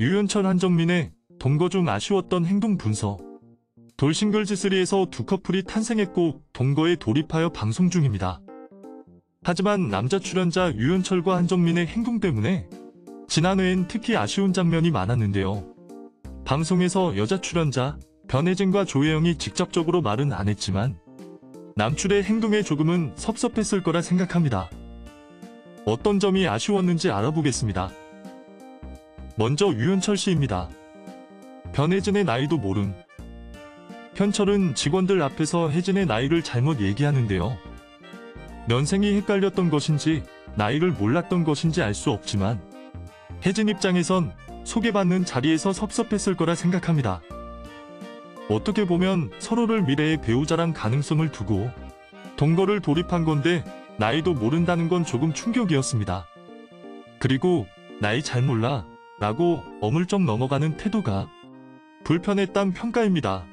유현철 한정민의 동거 중 아쉬웠던 행동 분석. 돌싱글즈3에서 두 커플이 탄생했고 동거에 돌입하여 방송 중입니다. 하지만 남자 출연자 유현철과 한정민의 행동 때문에 지난해엔 특히 아쉬운 장면이 많았는데요. 방송에서 여자 출연자 변혜진과 조혜영이 직접적으로 말은 안 했지만 남출의 행동에 조금은 섭섭했을 거라 생각합니다. 어떤 점이 아쉬웠는지 알아보겠습니다. 먼저 유현철 씨입니다. 변혜진의 나이도 모름. 현철은 직원들 앞에서 혜진의 나이를 잘못 얘기하는데요. 년생이 헷갈렸던 것인지 나이를 몰랐던 것인지 알 수 없지만 혜진 입장에선 소개받는 자리에서 섭섭했을 거라 생각합니다. 어떻게 보면 서로를 미래의 배우자란 가능성을 두고 동거를 돌입한 건데 나이도 모른다는 건 조금 충격이었습니다. 그리고 나이 잘 몰라 라고 어물쩍 넘어가는 태도가 불편했단 평가입니다.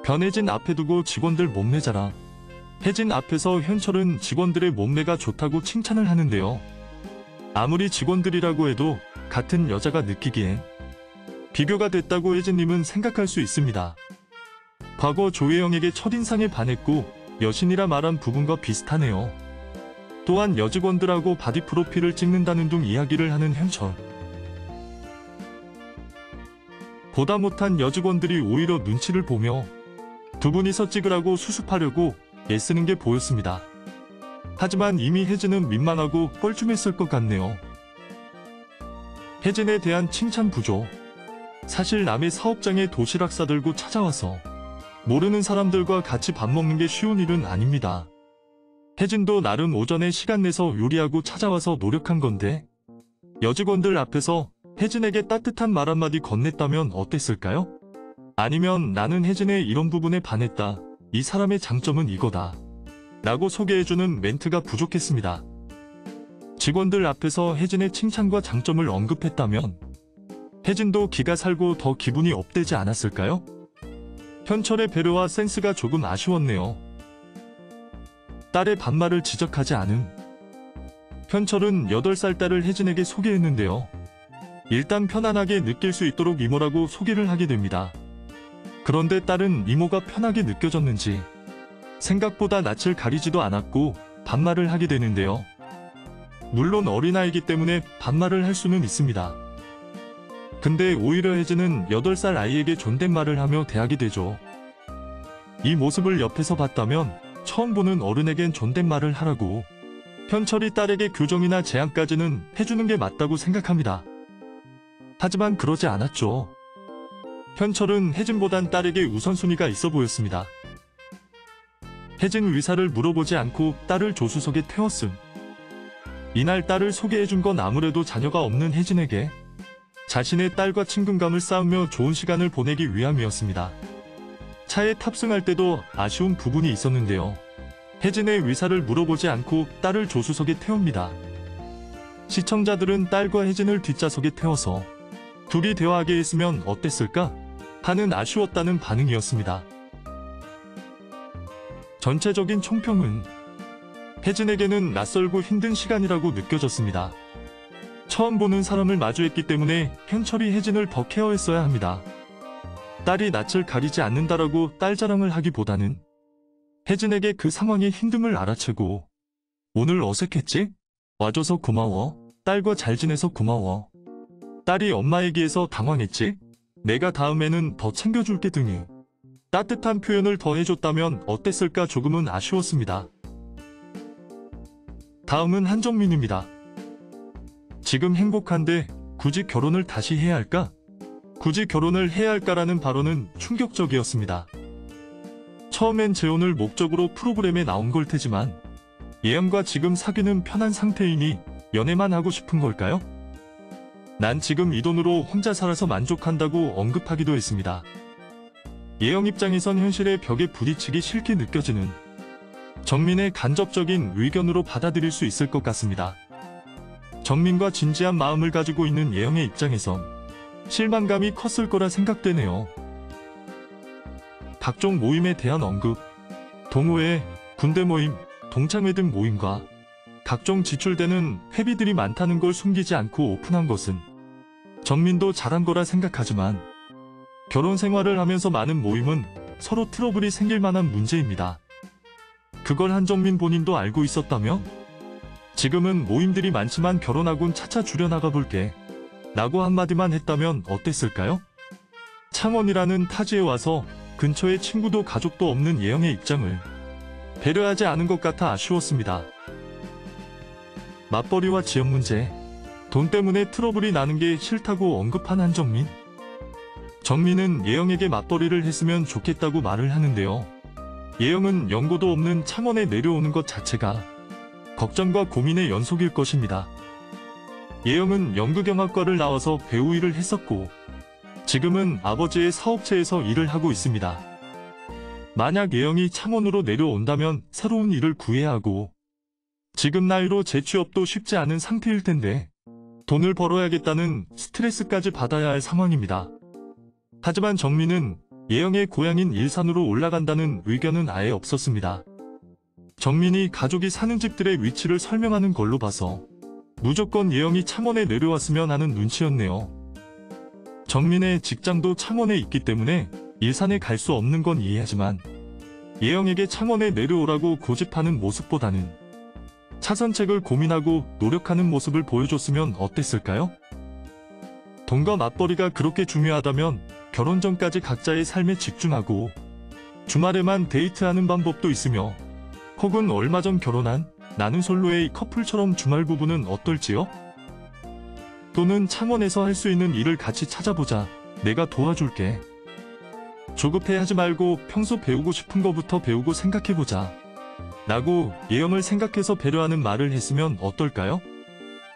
변혜진 앞에 두고 직원들 몸매 자랑. 혜진 앞에서 현철은 직원들의 몸매가 좋다고 칭찬을 하는데요. 아무리 직원들이라고 해도 같은 여자가 느끼기엔 비교가 됐다고 혜진님은 생각할 수 있습니다. 과거 조혜영에게 첫인상에 반했고 여신이라 말한 부분과 비슷하네요. 또한 여직원들하고 바디 프로필을 찍는다는 둥 이야기를 하는 현철. 보다 못한 여직원들이 오히려 눈치를 보며 두 분이서 찍으라고 수습하려고 애쓰는 게 보였습니다. 하지만 이미 혜진은 민망하고 뻘쭘했을 것 같네요. 혜진에 대한 칭찬 부족. 사실 남의 사업장에 도시락 싸들고 찾아와서 모르는 사람들과 같이 밥 먹는 게 쉬운 일은 아닙니다. 혜진도 나름 오전에 시간 내서 요리하고 찾아와서 노력한 건데 여직원들 앞에서 혜진에게 따뜻한 말 한마디 건넸다면 어땠을까요? 아니면 나는 혜진의 이런 부분에 반했다. 이 사람의 장점은 이거다. 라고 소개해주는 멘트가 부족했습니다. 직원들 앞에서 혜진의 칭찬과 장점을 언급했다면 혜진도 기가 살고 더 기분이 업되지 않았을까요? 현철의 배려와 센스가 조금 아쉬웠네요. 딸의 반말을 지적하지 않음. 현철은 8살 딸을 혜진에게 소개했는데요. 일단 편안하게 느낄 수 있도록 이모라고 소개를 하게 됩니다. 그런데 딸은 이모가 편하게 느껴졌는지 생각보다 낯을 가리지도 않았고 반말을 하게 되는데요. 물론 어린아이기 때문에 반말을 할 수는 있습니다. 근데 오히려 혜진은 8살 아이에게 존댓말을 하며 대하게 되죠. 이 모습을 옆에서 봤다면 처음 보는 어른에겐 존댓말을 하라고 현철이 딸에게 교정이나 제안까지는 해주는 게 맞다고 생각합니다. 하지만 그러지 않았죠. 현철은 혜진보단 딸에게 우선순위가 있어 보였습니다. 혜진 의사를 물어보지 않고 딸을 조수석에 태웠음. 이날 딸을 소개해준 건 아무래도 자녀가 없는 혜진에게 자신의 딸과 친근감을 쌓으며 좋은 시간을 보내기 위함이었습니다. 차에 탑승할 때도 아쉬운 부분이 있었는데요. 혜진의 의사를 물어보지 않고 딸을 조수석에 태웁니다. 시청자들은 딸과 혜진을 뒷좌석에 태워서 둘이 대화하게 했으면 어땠을까 하는 아쉬웠다는 반응이었습니다. 전체적인 총평은 혜진에게는 낯설고 힘든 시간이라고 느껴졌습니다. 처음 보는 사람을 마주했기 때문에 현철이 혜진을 더 케어했어야 합니다. 딸이 낯을 가리지 않는다라고 딸 자랑을 하기보다는 혜진에게 그 상황의 힘듦을 알아채고 오늘 어색했지? 와줘서 고마워. 딸과 잘 지내서 고마워. 딸이 엄마 얘기해서 당황했지? 내가 다음에는 더 챙겨줄게 등이 따뜻한 표현을 더 해줬다면 어땠을까 조금은 아쉬웠습니다. 다음은 한정민입니다. 지금 행복한데 굳이 결혼을 다시 해야 할까? 굳이 결혼을 해야 할까라는 발언은 충격적이었습니다. 처음엔 재혼을 목적으로 프로그램에 나온 걸 테지만 예영과 지금 사귀는 편한 상태이니 연애만 하고 싶은 걸까요? 난 지금 이 돈으로 혼자 살아서 만족한다고 언급하기도 했습니다. 예영 입장에선 현실의 벽에 부딪히기 싫게 느껴지는 정민의 간접적인 의견으로 받아들일 수 있을 것 같습니다. 정민과 진지한 마음을 가지고 있는 예영의 입장에선 실망감이 컸을 거라 생각되네요. 각종 모임에 대한 언급, 동호회, 군대 모임, 동창회 등 모임과 각종 지출되는 회비들이 많다는 걸 숨기지 않고 오픈한 것은 정민도 잘한 거라 생각하지만 결혼 생활을 하면서 많은 모임은 서로 트러블이 생길 만한 문제입니다. 그걸 한정민 본인도 알고 있었다며? 지금은 모임들이 많지만 결혼하곤 차차 줄여나가 볼게 라고 한마디만 했다면 어땠을까요? 창원이라는 타지에 와서 근처에 친구도 가족도 없는 예영의 입장을 배려하지 않은 것 같아 아쉬웠습니다. 맞벌이와 지연 문제, 돈 때문에 트러블이 나는 게 싫다고 언급한 한정민. 정민은 예영에게 맞벌이를 했으면 좋겠다고 말을 하는데요. 예영은 연고도 없는 창원에 내려오는 것 자체가 걱정과 고민의 연속일 것입니다. 예영은 연극영화과를 나와서 배우 일을 했었고 지금은 아버지의 사업체에서 일을 하고 있습니다. 만약 예영이 창원으로 내려온다면 새로운 일을 구해야 하고 지금 나이로 재취업도 쉽지 않은 상태일 텐데 돈을 벌어야겠다는 스트레스까지 받아야 할 상황입니다. 하지만 정민은 예영의 고향인 일산으로 올라간다는 의견은 아예 없었습니다. 정민이 가족이 사는 집들의 위치를 설명하는 걸로 봐서 무조건 예영이 창원에 내려왔으면 하는 눈치였네요. 정민의 직장도 창원에 있기 때문에 일산에 갈 수 없는 건 이해하지만 예영에게 창원에 내려오라고 고집하는 모습보다는 차선책을 고민하고 노력하는 모습을 보여줬으면 어땠을까요? 돈과 맞벌이가 그렇게 중요하다면 결혼 전까지 각자의 삶에 집중하고 주말에만 데이트하는 방법도 있으며 혹은 얼마 전 결혼한 나는 솔로의 커플처럼 주말 부부는 어떨지요? 또는 창원에서 할 수 있는 일을 같이 찾아보자. 내가 도와줄게. 조급해하지 말고 평소 배우고 싶은 거부터 배우고 생각해보자. 라고 예영을 생각해서 배려하는 말을 했으면 어떨까요?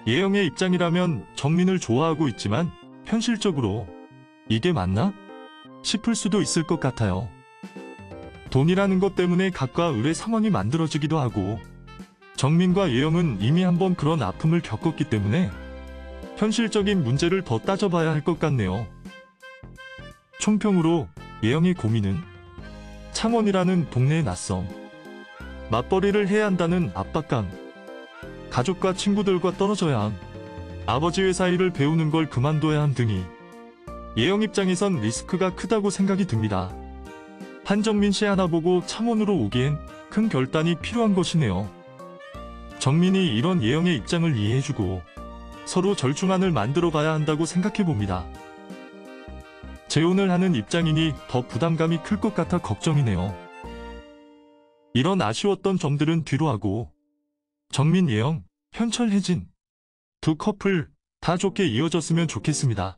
예영의 입장이라면 정민을 좋아하고 있지만 현실적으로 이게 맞나? 싶을 수도 있을 것 같아요. 돈이라는 것 때문에 각과 을의 상황이 만들어지기도 하고 정민과 예영은 이미 한번 그런 아픔을 겪었기 때문에 현실적인 문제를 더 따져봐야 할 것 같네요. 총평으로 예영의 고민은 창원이라는 동네의 낯섦, 맞벌이를 해야 한다는 압박감, 가족과 친구들과 떨어져야 함, 아버지 회사 일을 배우는 걸 그만둬야 함 등이 예영 입장에선 리스크가 크다고 생각이 듭니다. 한정민 씨 하나 보고 창원으로 오기엔 큰 결단이 필요한 것이네요. 정민이 이런 예영의 입장을 이해해주고 서로 절충안을 만들어 가야 한다고 생각해봅니다. 재혼을 하는 입장이니 더 부담감이 클 것 같아 걱정이네요. 이런 아쉬웠던 점들은 뒤로 하고 정민, 예영, 현철, 혜진 두 커플 다 좋게 이어졌으면 좋겠습니다.